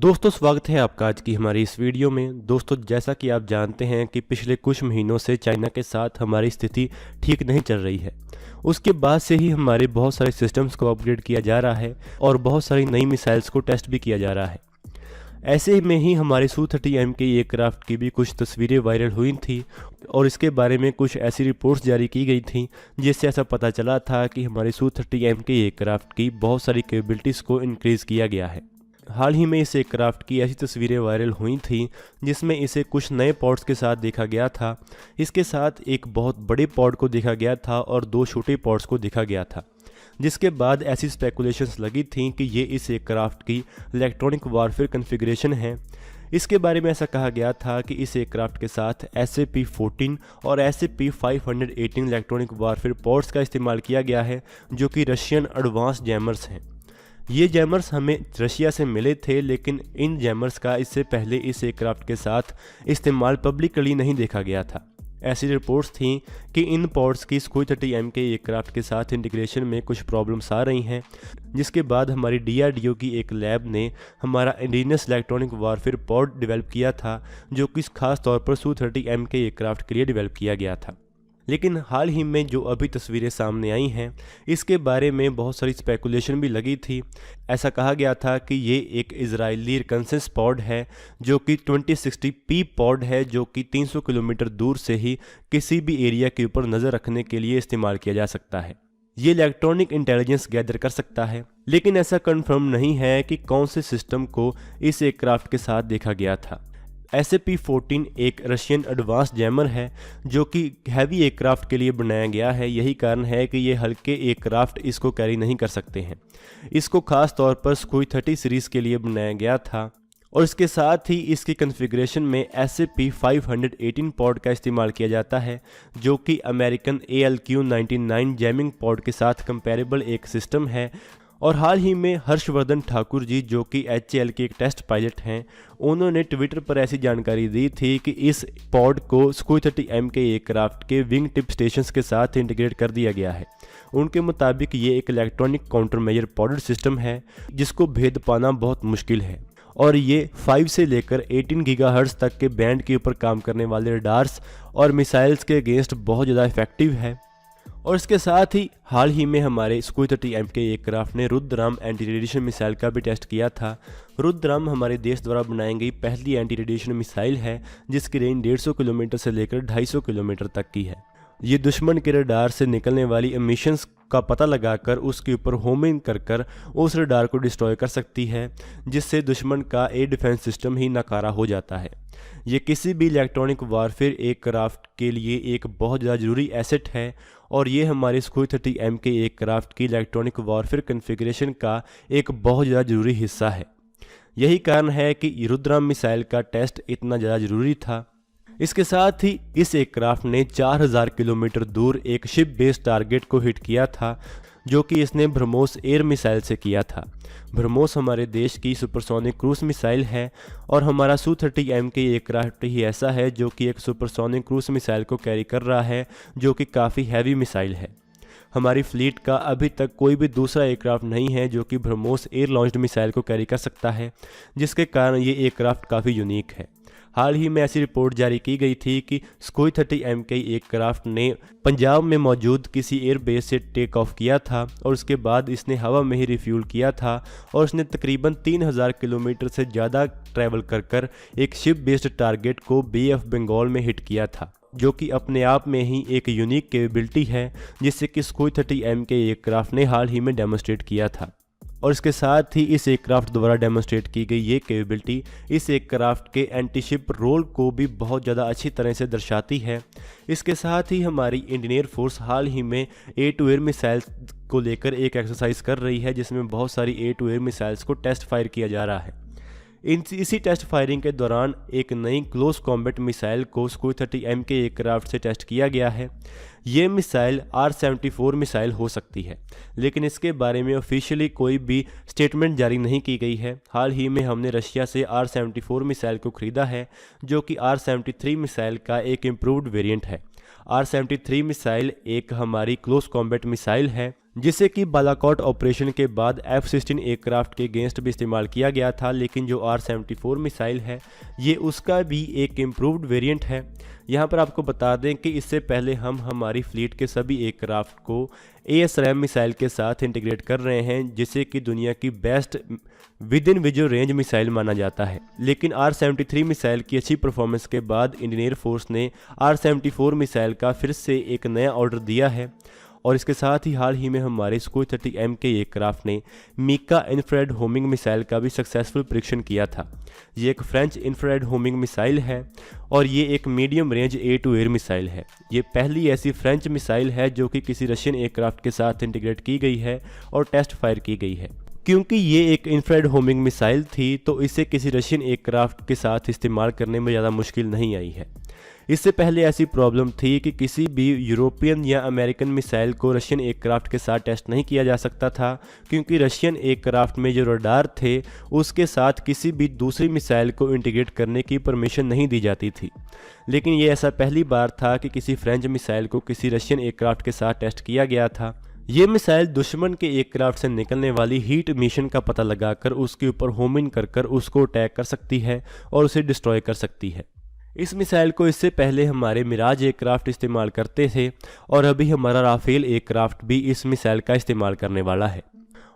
दोस्तों स्वागत है आपका आज की हमारी इस वीडियो में। दोस्तों जैसा कि आप जानते हैं कि पिछले कुछ महीनों से चाइना के साथ हमारी स्थिति ठीक नहीं चल रही है। उसके बाद से ही हमारे बहुत सारे सिस्टम्स को अपग्रेड किया जा रहा है और बहुत सारी नई मिसाइल्स को टेस्ट भी किया जा रहा है। ऐसे में ही हमारे Su-30M के एयरक्राफ्ट की भी कुछ तस्वीरें वायरल हुई थी और इसके बारे में कुछ ऐसी रिपोर्ट्स जारी की गई थी जिससे ऐसा पता चला था कि हमारे Su-30M के एयरक्राफ्ट की बहुत सारी कैपेबिलिटीज़ को इंक्रीज़ किया गया है। हाल ही में इस एयरक्राफ्ट की ऐसी तस्वीरें वायरल हुई थी जिसमें इसे कुछ नए पॉड्स के साथ देखा गया था। इसके साथ एक बहुत बड़े पॉड को देखा गया था और दो छोटे पॉड्स को देखा गया था, जिसके बाद ऐसी स्पेकुलेशंस लगी थी कि ये इस एयरक्राफ्ट की इलेक्ट्रॉनिक वारफेयर कॉन्फ़िगरेशन है। इसके बारे में ऐसा कहा गया था कि इस एयरक्राफ्ट के साथ SAP-14 और SAP-518 इलेक्ट्रॉनिक वारफेयर पॉड्स का इस्तेमाल किया गया है, जो कि रशियन एडवांस जैमर्स हैं। ये जैमर्स हमें रशिया से मिले थे, लेकिन इन जैमर्स का इससे पहले इस एयरक्राफ्ट के साथ इस्तेमाल पब्लिकली नहीं देखा गया था। ऐसी रिपोर्ट्स थीं कि इन पॉड्स की Su-30M के एयरक्राफ्ट के साथ इंटीग्रेशन में कुछ प्रॉब्लम्स आ रही हैं, जिसके बाद हमारी DRDO की एक लैब ने हमारा indigenous electronic warfare pod develop किया था, जो कि खास तौर पर Su-30M के एयरक्राफ्ट के लिए डेवलप किया गया था। लेकिन हाल ही में जो अभी तस्वीरें सामने आई हैं, इसके बारे में बहुत सारी स्पेकुलेशन भी लगी थी। ऐसा कहा गया था कि ये एक इजरायली रिकन्सेस पॉड है, जो कि 2060P पॉड है, जो कि 300 किलोमीटर दूर से ही किसी भी एरिया के ऊपर नज़र रखने के लिए इस्तेमाल किया जा सकता है। ये इलेक्ट्रॉनिक इंटेलिजेंस गैदर कर सकता है, लेकिन ऐसा कंफर्म नहीं है कि कौन से सिस्टम को इस एयरक्राफ्ट के साथ देखा गया था। SAP-14 एक रशियन एडवांस जैमर है, जो कि हैवी एयरक्राफ्ट के लिए बनाया गया है। यही कारण है कि ये हल्के एयरक्राफ्ट इसको कैरी नहीं कर सकते हैं। इसको खास तौर पर Sukhoi-30 सीरीज़ के लिए बनाया गया था और इसके साथ ही इसकी कॉन्फ़िगरेशन में SAP-518 पॉड का इस्तेमाल किया जाता है, जो कि अमेरिकन ALQ-99 जैमिंग पॉड के साथ कंपेरेबल एक सिस्टम है। और हाल ही में हर्षवर्धन ठाकुर जी, जो कि HAL के एक टेस्ट पायलट हैं, उन्होंने ट्विटर पर ऐसी जानकारी दी थी कि इस पॉड को Su-30M के एयरक्राफ्ट के विंग टिप स्टेशंस के साथ इंटीग्रेट कर दिया गया है। उनके मुताबिक ये एक इलेक्ट्रॉनिक काउंटर मेजर पॉडेड सिस्टम है, जिसको भेद पाना बहुत मुश्किल है और ये 5 से लेकर 18 गीगाहर्ट्ज़ तक के बैंड के ऊपर काम करने वाले रडार्स और मिसाइल्स के अगेंस्ट बहुत ज़्यादा इफेक्टिव है। और इसके साथ ही हाल ही में हमारे Su-30M के एयरक्राफ्ट ने रुद्रम एंटी रेडिएशन मिसाइल का भी टेस्ट किया था। रुद्रम हमारे देश द्वारा बनाई गई पहली एंटी रेडिएशन मिसाइल है, जिसकी रेंज 150 किलोमीटर से लेकर 250 किलोमीटर तक की है। ये दुश्मन के रडार से निकलने वाली एमिशंस का पता लगाकर उसके ऊपर होमिंग कर उस रडार को डिस्ट्रॉय कर सकती है, जिससे दुश्मन का एयर डिफेंस सिस्टम ही नाकारा हो जाता है। ये किसी भी इलेक्ट्रॉनिक वारफेयर एयरक्राफ्ट के लिए एक बहुत ज़्यादा ज़रूरी एसेट है और ये हमारे Su-30M के एयरक्राफ्ट की इलेक्ट्रॉनिक वारफेयर कॉन्फ़िगरेशन का एक बहुत ज़्यादा ज़रूरी हिस्सा है। यही कारण है कि रुद्रम मिसाइल का टेस्ट इतना ज़्यादा ज़रूरी था। इसके साथ ही इस एयरक्राफ्ट ने 4000 किलोमीटर दूर एक शिप बेस्ड टारगेट को हिट किया था, जो कि इसने ब्रह्मोस एयर मिसाइल से किया था। ब्रह्मोस हमारे देश की सुपरसोनिक क्रूज मिसाइल है और हमारा Su-30M के एयरक्राफ्ट ही ऐसा है जो कि एक सुपरसोनिक क्रूज मिसाइल को कैरी कर रहा है, जो कि काफ़ी हैवी मिसाइल है। हमारी फ्लीट का अभी तक कोई भी दूसरा एयरक्राफ्ट नहीं है जो कि ब्रह्मोस एयर लॉन्च्ड मिसाइल को कैरी कर सकता है, जिसके कारण ये एयरक्राफ्ट काफ़ी यूनिक है। हाल ही में ऐसी रिपोर्ट जारी की गई थी कि Sukhoi-30M के एयरक्राफ्ट ने पंजाब में मौजूद किसी एयरबेस से टेक ऑफ किया था और उसके बाद इसने हवा में ही रिफ्यूल किया था और उसने तकरीबन 3000 किलोमीटर से ज़्यादा ट्रैवल कर एक शिप बेस्ड टारगेट को बे ऑफ बंगाल में हिट किया था, जो कि अपने आप में ही एक यूनिक कैपेबिलिटी है, जिससे कि Sukhoi-30M के एयरक्राफ्ट ने हाल ही में डेमोस्ट्रेट किया था। और इसके साथ ही इस एयरक्राफ्ट द्वारा डेमोस्ट्रेट की गई ये कैपेबिलिटी इस एयरक्राफ्ट के एंटी शिप रोल को भी बहुत ज़्यादा अच्छी तरह से दर्शाती है। इसके साथ ही हमारी इंडियन एयर फोर्स हाल ही में एयर टू एयर मिसाइल्स को लेकर एक एक्सरसाइज कर रही है, जिसमें बहुत सारी एयर टू एयर मिसाइल्स को टेस्ट फायर किया जा रहा है। इसी टेस्ट फायरिंग के दौरान एक नई क्लोज कॉम्बैट मिसाइल को Su-30M के एयरक्राफ्ट से टेस्ट किया गया है। ये मिसाइल R-74 मिसाइल हो सकती है, लेकिन इसके बारे में ऑफिशियली कोई भी स्टेटमेंट जारी नहीं की गई है। हाल ही में हमने रशिया से R-74 मिसाइल को ख़रीदा है, जो कि R-73 मिसाइल का एक इम्प्रूव्ड वेरिएंट है। R-73 मिसाइल एक हमारी क्लोज कॉम्बैट मिसाइल है, जिसे कि बालाकोट ऑपरेशन के बाद F-16 एयरक्राफ्ट के अगेंस्ट भी इस्तेमाल किया गया था। लेकिन जो R-74 मिसाइल है ये उसका भी एक इम्प्रूव्ड वेरिएंट है। यहाँ पर आपको बता दें कि इससे पहले हम हमारी फ्लीट के सभी एयरक्राफ्ट को ASRAAM मिसाइल के साथ इंटीग्रेट कर रहे हैं, जिसे कि दुनिया की best with in visual range missile माना जाता है। लेकिन R-73 मिसाइल की अच्छी परफॉर्मेंस के बाद इंडियन एयरफोर्स ने R-74 मिसाइल का फिर से एक नया ऑर्डर दिया है। और इसके साथ ही हाल ही में हमारे सुखोई 30M के एयरक्राफ्ट ने मीका इंफ्रारेड होमिंग मिसाइल का भी सक्सेसफुल परीक्षण किया था। ये एक फ्रेंच इंफ्रारेड होमिंग मिसाइल है और ये एक medium range air to air missile है। ये पहली ऐसी फ्रेंच मिसाइल है जो कि किसी रशियन एयरक्राफ्ट के साथ इंटीग्रेट की गई है और टेस्ट फायर की गई है। क्योंकि ये एक इंफ्रारेड होमिंग मिसाइल थी तो इसे किसी रशियन एयरक्राफ्ट के साथ इस्तेमाल करने में ज़्यादा मुश्किल नहीं आई है। इससे पहले ऐसी प्रॉब्लम थी कि किसी भी यूरोपियन या अमेरिकन मिसाइल को रशियन एयरक्राफ्ट के साथ टेस्ट नहीं किया जा सकता था, क्योंकि रशियन एयरक्राफ्ट में जो रडार थे उसके साथ किसी भी दूसरी मिसाइल को इंटीग्रेट करने की परमिशन नहीं दी जाती थी। लेकिन ये ऐसा पहली बार था कि किसी फ्रेंच मिसाइल को किसी रशियन एयरक्राफ्ट के साथ टेस्ट किया गया था। ये मिसाइल दुश्मन के एयरक्राफ्ट से निकलने वाली हीट मिशन का पता लगाकर उसके ऊपर होम इन कर उसको अटैक कर सकती है और उसे डिस्ट्रॉय कर सकती है। इस मिसाइल को इससे पहले हमारे मिराज एयरक्राफ्ट इस्तेमाल करते थे और अभी हमारा राफेल एयरक्राफ्ट भी इस मिसाइल का इस्तेमाल करने वाला है।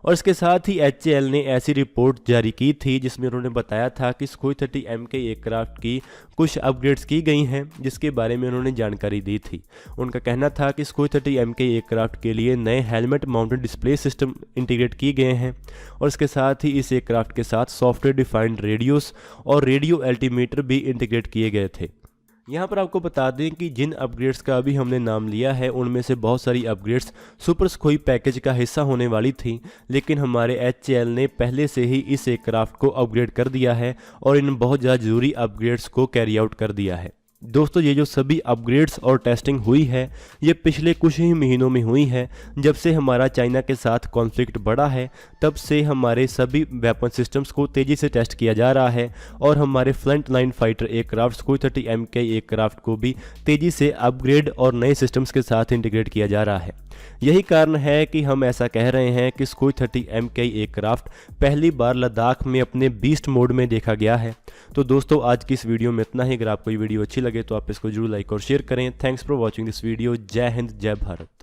और इसके साथ ही HAL ने ऐसी रिपोर्ट जारी की थी जिसमें उन्होंने बताया था कि सुखोई 30M के एयरक्राफ्ट की कुछ अपग्रेड्स की गई हैं, जिसके बारे में उन्होंने जानकारी दी थी। उनका कहना था कि सुखोई 30M के एयरक्राफ्ट के लिए नए helmet mounted display system integrate किए गए हैं और इसके साथ ही इस एयरक्राफ्ट के साथ सॉफ्टवेयर डिफाइंड रेडियोस और रेडियो एल्टीमीटर भी इंटीग्रेट किए गए थे। यहाँ पर आपको बता दें कि जिन अपग्रेड्स का अभी हमने नाम लिया है उनमें से बहुत सारी अपग्रेड्स सुपर सुखोई पैकेज का हिस्सा होने वाली थी, लेकिन हमारे HAL ने पहले से ही इस एयरक्राफ्ट को अपग्रेड कर दिया है और इन बहुत ज़्यादा ज़रूरी अपग्रेड्स को कैरी आउट कर दिया है। दोस्तों, ये जो सभी अपग्रेड्स और टेस्टिंग हुई है ये पिछले कुछ ही महीनों में हुई है। जब से हमारा चाइना के साथ कॉन्फ्लिक्ट बढ़ा है तब से हमारे सभी वेपन सिस्टम्स को तेज़ी से टेस्ट किया जा रहा है और हमारे front line fighter aircraft Sukhoi 30M के एयरक्राफ्ट को भी तेज़ी से अपग्रेड और नए सिस्टम्स के साथ इंटीग्रेट किया जा रहा है। यही कारण है कि हम ऐसा कह रहे हैं कि सुखोई 30M के एयरक्राफ्ट पहली बार लद्दाख में अपने बीस्ट मोड में देखा गया है। तो दोस्तों, आज की इस वीडियो में इतना ही। अगर आपको ये वीडियो अच्छी लगे तो आप इसको जरूर लाइक और शेयर करें। Thanks for watching this video. जय हिंद, जय भारत।